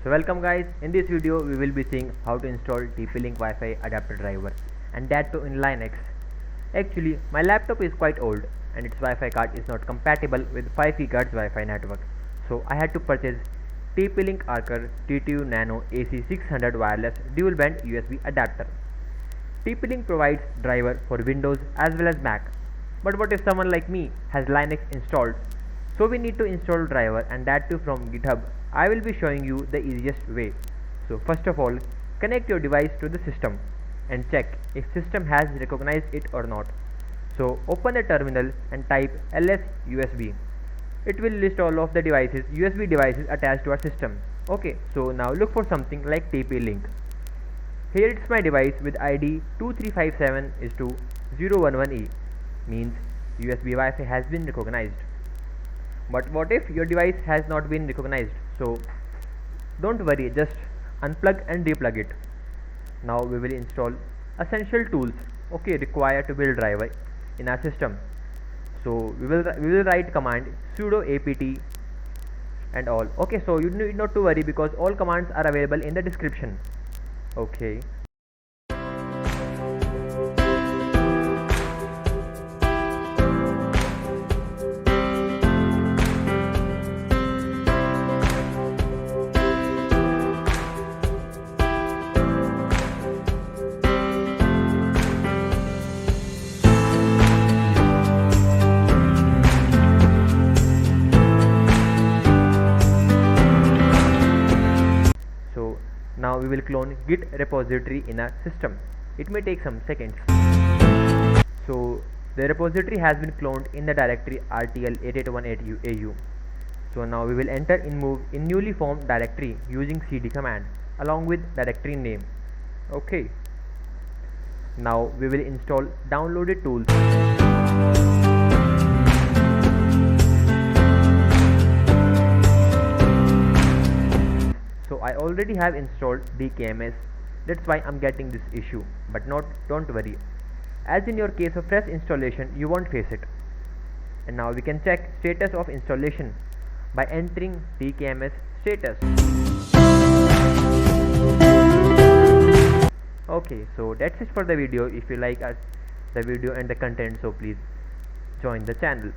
So welcome guys, in this video we will be seeing how to install TP-Link Wi-Fi adapter driver, and that too in Linux. Actually my laptop is quite old and its Wi-Fi card is not compatible with 5 GHz Wi-Fi network, so I had to purchase TP-Link Archer TTU Nano AC600 wireless dual band USB adapter. TP-Link provides driver for Windows as well as Mac, but what if someone like me has Linux installed? So we need to install driver, and that too from GitHub. I will be showing you the easiest way. So first of all, connect your device to the system and check if system has recognized it or not. So open the terminal and type ls usb. It will list all of the devices, USB devices attached to our system. Okay, so now look for something like TP-Link. Here it's my device with ID 2357011E, means USB Wi-Fi has been recognized. But what if your device has not been recognized? So don't worry, just unplug and replug it. Now we will install essential tools required to build driver in our system. So we will write command sudo apt and all. Okay, so you need not to worry because all commands are available in the description. Okay. Now we will clone Git repository in our system. It may take some seconds. So the repository has been cloned in the directory RTL8818AU. So now we will enter move in newly formed directory using cd command along with directory name. Okay. Now we will install downloaded tools. So I already have installed DKMS, that's why I'm getting this issue, but don't worry, as in your case of fresh installation you won't face it. And now we can check status of installation by entering DKMS status. Okay, so that's it for the video. If you like the video and the content, so please join the channel.